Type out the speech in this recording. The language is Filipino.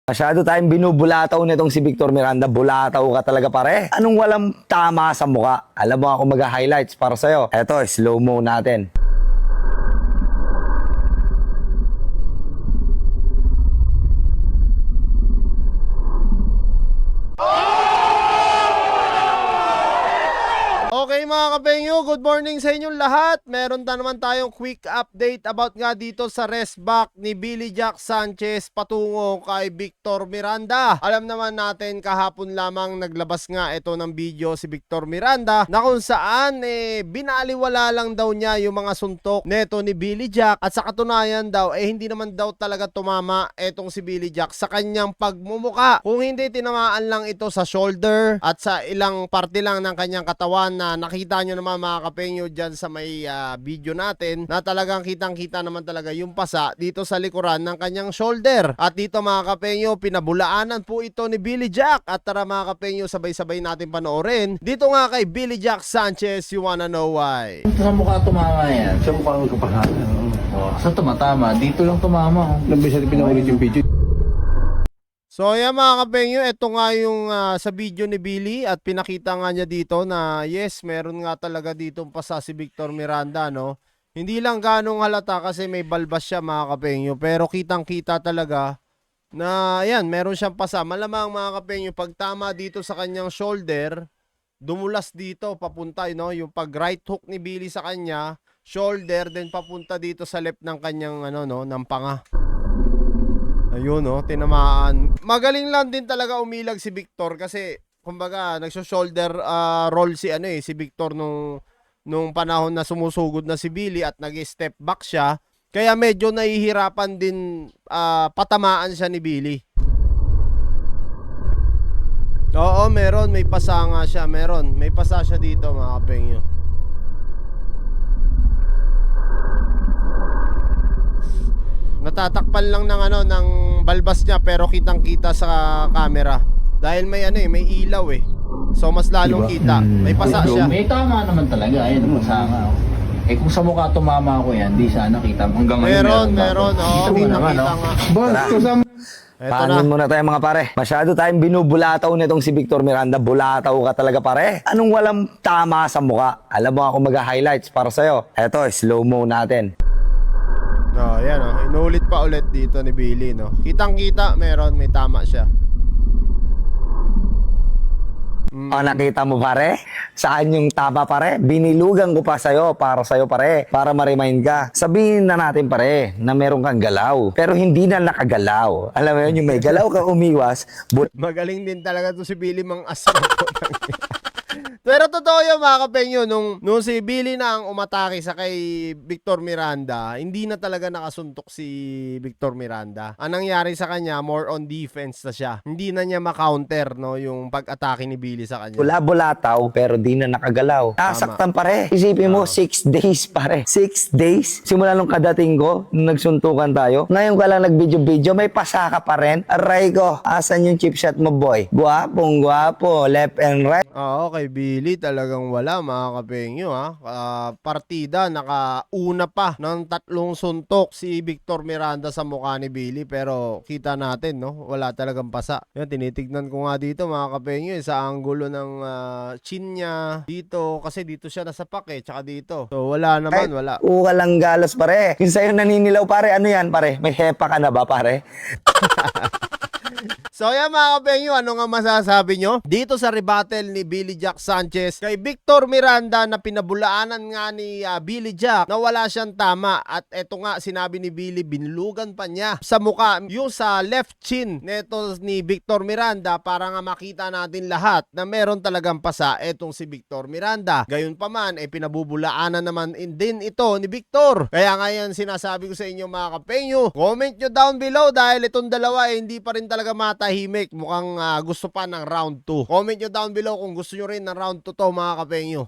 Masyado tayong binubulataw nitong si Victor Miranda. Bulataw ka talaga pare. Anong walang tama sa muka? Alam mo ako mag-highlights para sa'yo. Eto, slow-mo natin. Okay mga kapengyo, good morning sa inyong lahat. Meron na naman tayong quick update about nga dito sa rest back ni Billy Jack Sanchez patungo kay Victor Miranda. Alam naman natin kahapon lamang naglabas nga ito ng video si Victor Miranda na kung saan binaliwala lang daw niya yung mga suntok neto ni Billy Jack at sa katunayan daw hindi naman daw talaga tumama etong si Billy Jack sa kanyang pagmumuka. Kung hindi tinamaan lang ito sa shoulder at sa ilang parte lang ng kanyang katawan na nakita nyo naman mga kapengyo dyan sa may video natin na talagang kitang-kita naman talaga yung pasa dito sa likuran ng kanyang shoulder. At dito mga kapengyo, pinabulaanan po ito ni Billy Jack. At tara mga kapengyo, sabay-sabay natin panoorin. Dito nga kay Billy Jack Sanchez, you wanna know why? Sa mukha tumama yan. Sa mukha ng kapahanan. Saan tumatama? Dito lang tumama. Nabisa pinaulit yung video. So yan mga kapengyo, ito nga yung sa video ni Billy at pinakita nga niya dito na yes, meron nga talaga dito pasa si Victor Miranda, no? Hindi lang ganong halata kasi may balbas siya mga kapengyo, pero kitang-kita talaga na yan, meron siyang pasa. Malamang mga kapengyo, pag tama dito sa kanyang shoulder, dumulas dito papunta, no? Yung pag right hook ni Billy sa kanya, shoulder, then papunta dito sa left ng kanyang ng panga. Ayun tinamaan. Magaling lang din talaga umilag si Victor kasi kumbaga nagso-shoulder roll si si Victor nung panahon na sumusugod na si Billy at nag-step back siya. Kaya medyo nahihirapan din patamaan siya ni Billy. Oo, meron, may pasa nga siya, may pasa siya dito mga kapengyo. Natatakpan lang ng balbas niya pero kitang-kita sa camera. Dahil may may ilaw So mas lalong kita. May pasa siya. May tama naman talaga. Ayun, pasa nga. Kung sa mukha tumama ko yan, di sana kita. Hanggang ngayon Meron. Oo, kitang-kita nga. Eto na. Paanin muna tayo mga pare. Masyado tayong binubulataw nitong si Victor Miranda. Bulataw ka talaga pare. Anong walang tama sa muka? Alam mo ako mag-highlights para sa'yo. Eto, slow-mo natin. Yan inulit pa ulit dito ni Billy, no. Kitang-kita, may tama siya. Nakita mo pare? Saan yung tama pare? Binilugan ko pa sa'yo, para sa'yo pare, para ma-remind ka. Sabihin na natin pare, na meron kang galaw, pero hindi na nakagalaw. Alam mo yun, yung may galaw ka umiwas. Magaling din talaga to si Billy mang asal. Pero totoo yun mga kapengyo, nung si Billy na ang umatake sa kay Victor Miranda, hindi na talaga nakasuntok si Victor Miranda. Ang nangyari sa kanya, more on defense na siya. Hindi na niya ma-counter yung pag-atake ni Billy sa kanya. Bulataw, pero di na nakagalaw. Nasaktan pare. Isipin mo, 6 days pare. 6 days? Simula nung kadating ko, nung nagsuntukan tayo. Ngayon ka lang nag-video-video, may pasa ka pa rin. Aray ko, asan yung chip shot mo boy? Guwapong guwapo, left and right. Oo, kay Billy talagang wala mga kapengyo partida, nakauna pa ng 3 suntok si Victor Miranda sa mukha ni Billy pero kita natin wala talagang pasa. Yan, tinitignan ko nga dito mga kapengyo sa anggulo ng chin niya dito kasi dito siya nasapak tsaka dito. So wala naman, wala. Ukalang galos pare. Yung sa'yo naninilaw pare, ano yan pare? May hepa ka na ba pare? So yan mga kapengyo, ano nga masasabi nyo? Dito sa rebuttal ni Billy Jack Sanchez kay Victor Miranda na pinabulaanan nga ni Billy Jack na wala siyang tama. At eto nga sinabi ni Billy, binlugan pa niya sa muka yung sa left chin neto ni Victor Miranda para nga makita natin lahat na meron talagang pasa etong si Victor Miranda. Gayon pa man, pinabubulaanan naman din ito ni Victor. Kaya ngayon sinasabi ko sa inyo mga kapengyo, comment nyo down below dahil itong dalawa hindi pa rin talaga matahimik. Mukhang gusto pa ng round 2. Comment nyo down below kung gusto nyo rin ng round 2 to mga kapengyo.